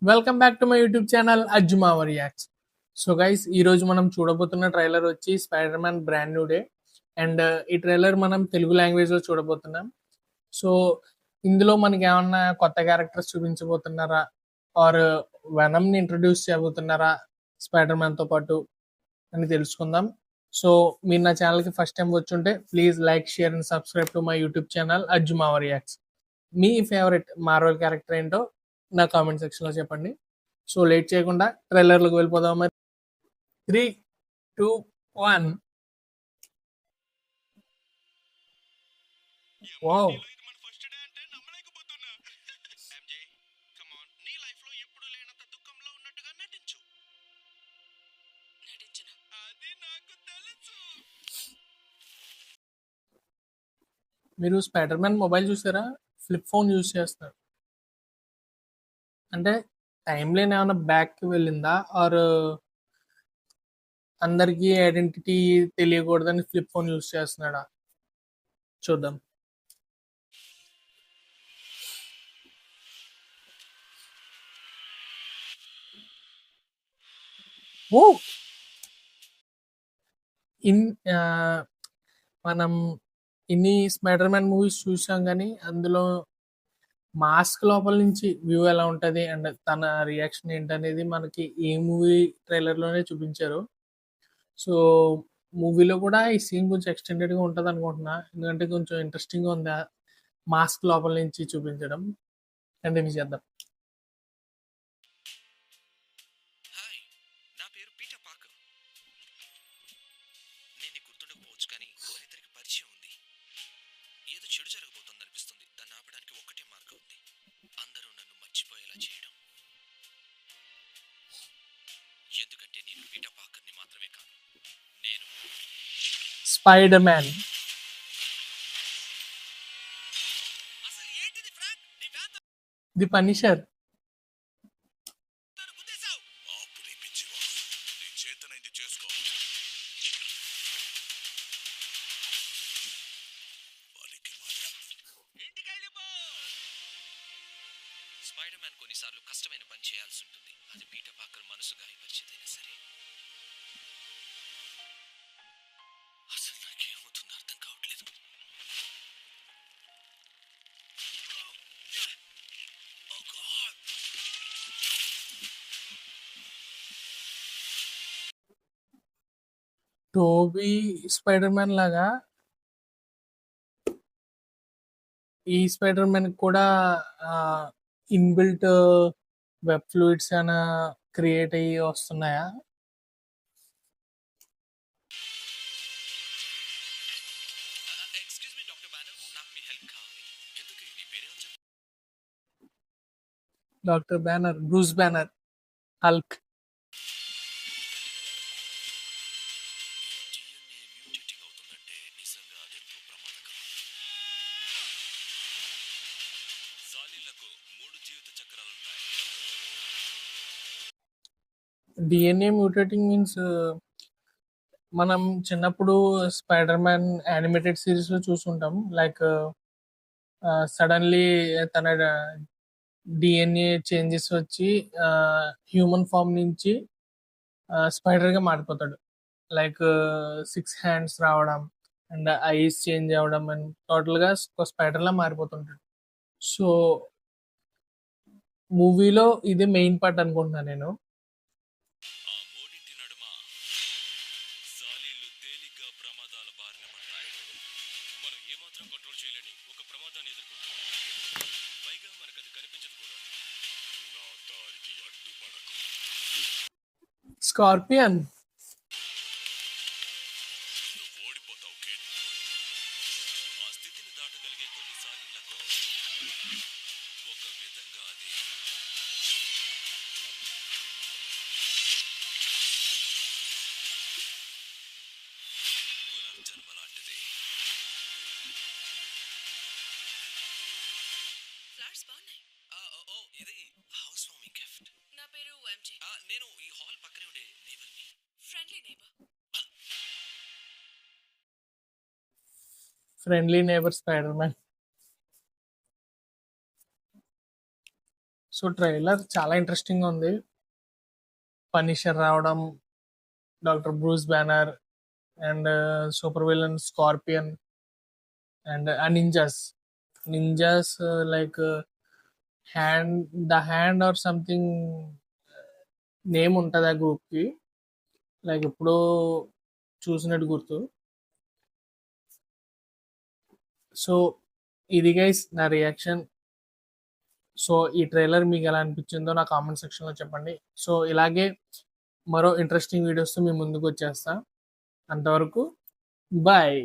Welcome back to my YouTube channel Ajjumava reacts. So guys, ఈరోజు మనం చూడబోతున్న ట్రైలర్ వచ్చి Spider Man brand new day. And ఈ trailer మనం తెలుగు లాంగ్వేజ్లో చూడబోతున్నాం. సో ఇందులో మనకి ఏమన్నా కొత్త క్యారెక్టర్స్ చూపించబోతున్నారా, ఆర్ వెనమ్ని ఇంట్రడ్యూస్ చేయబోతున్నారా స్పైడర్ మ్యాన్తో పాటు అని తెలుసుకుందాం. సో మీరు నా ఛానల్కి ఫస్ట్ టైం వచ్చుంటే please like, share and subscribe to my YouTube channel Ajjumava reacts. మీ ఫేవరెట్ మార్వెల్ క్యారెక్టర్ ఏంటో నా కామెంట్ సెక్షన్లో చెప్పండి. సో లేట్ చేయకుండా ట్రైలర్లోకి వెళ్ళిపోదాం. మరి 3, 2, 1. వావ్, మీరు స్పైడర్ మ్యాన్ మొబైల్ చూసారా? ఫ్లిప్ ఫోన్ యూజ్ చేస్తారు అంటే టైం లైన్ ఏమైనా బ్యాక్కి వెళ్ళిందా, ఆర్ అందరికీ ఐడెంటిటీ తెలియకూడదని ఫ్లిప్ ఫోన్ యూజ్ చేస్తున్నాడా? చూద్దాం. ఓ ఇన్ మనం ఇన్ని స్పైడర్ మ్యాన్ మూవీస్ చూసాం, కానీ అందులో మాస్క్ లోపల నుంచి వ్యూ ఎలా ఉంటుంది అండ్ తన రియాక్షన్ ఏంటనేది మనకి ఈ మూవీ ట్రైలర్లోనే చూపించారు. సో మూవీలో కూడా ఈ సీన్ కొంచెం ఎక్స్టెండెడ్గా ఉంటుంది అనుకుంటున్నా, ఎందుకంటే కొంచెం ఇంట్రెస్టింగ్గా ఉంది మాస్క్ లోపల నుంచి చూపించడం. కంటిన్యూ చేద్దాం. హాయ్, నా పేరు పీటర్ పాకర్. నేను గుర్తుండకపోవచ్చు, కానీ వారిద్దరికి పరిచయం ఉంది. ఏదో చెడు జరగబోతుంది అనిపిస్తుంది. దాన్ని ఆపడానికి ఒక్కటే మార్గం ఉంది. అందరూ నన్ను మర్చిపోయేలా చేయడం. ఎందుకంటే నేను పీటర్ పాకర్ని మాత్రమే కాదు, నేను స్పైడర్ మ్యాన్. అసలు ఏంటిది ఫ్రాంక్? నీ వ్యాన్ ది పనిషర్. తను గుద్దేశావు. ఆపు నీ పిచ్చివా. నీ చేతనైంది చేసుకో. ఇంటికి వెళ్ళిపో. స్పైడర్ మ్యాన్ కొన్నిసార్లు కష్టమైన పని చేయాల్సి ఉంటుంది. అది పీటర్ పాకర్ మనసు గాయపరిచేదైనా సరే. అసలు నాకేమవుతుందో అర్థం కావట్లేదు. Oh God. Toby spider man లాగా ఈ స్పైడర్ మ్యాన్ కూడా ఇన్బిల్ట్ వెబ్ ఫ్లూయిడ్స్ అయినా క్రియేట్ అయ్యి వస్తున్నాయా? ఎక్స్క్యూజ్ మీ డాక్టర్ బ్యానర్, నాకు మీ హెల్ప్ కావాలి. ఎందుకు నీ పేరేమని చెప్పు. Doctor banner, Bruce banner, Hulk. DNA mutating అవుతుందంటే నిజంగా అదెంతో ప్రమాదకరం. సాలీలకు 3 జీవిత చక్రాలుంటాయి. డిఎన్ఏ మ్యూటేటింగ్ మీన్స్ మనం చిన్నప్పుడు స్పైడర్ మ్యాన్ యానిమేటెడ్ సిరీస్లో చూసుంటాం. లైక్ సడన్లీ తన డిఎన్ఏ చేంజెస్ వచ్చి హ్యూమన్ ఫామ్ నుంచి స్పైడర్గా మారిపోతాడు. లైక్ 6 హ్యాండ్స్ రావడం అండ్ ఐస్ చేంజ్ అవ్వడం అండ్ టోటల్గా ఒక స్పైడర్లా మారిపోతుంటాడు. సో మూవీలో ఇది మెయిన్ పార్ట్ అనుకుంటున్నాను నేను. ఆ మూడింటి నడుమ సాలీలు తేలిగ్గా ప్రమాదాల బారిన పడతాయి. మనం ఏమాత్రం కంట్రోల్ చేయలేని ఒక ప్రమాదాన్ని ఎదుర్కొంటాం. పైగా మనకు అది కనిపించదు కూడా. నా దారికి అడ్డుపడకు. స్కార్పియన్. నువ్వు ఓడిపోతావు కిడ్. ఆ స్థితిని దాటగలిగే కొన్ని సాలీలకు ఒక విధంగా అది పునర్జన్మ లాంటిది. ఫ్లవర్స్ బాగున్నాయి. ఓ ఇది హౌస్ వార్మింగ్ గిఫ్ట్. నా పేరు ఎంజే. నేను ఈ హాల్ పక్కనే ఉండే నేబర్ని. Friendly neighbour. Friendly neighbour Spider Man. So trailer చాలా ఇంట్రెస్టింగ్గా ఉంది. పనిషర్ రావడం, doctor Bruce Banner and super villain Scorpion and ninjas like hand hand or something name ఉంటుంది ఆ గ్రూప్కి. లైక్ ఎప్పుడో చూసినట్టు గుర్తు. సో ఇది గైస్ నా రియాక్షన్. సో ఈ ట్రైలర్ మీకు ఎలా అనిపించిందో నా కామెంట్ సెక్షన్లో చెప్పండి. సో ఇలాగే మరో ఇంట్రెస్టింగ్ వీడియోస్తో మీ ముందుకు వచ్చేస్తా. అంతవరకు బాయ్.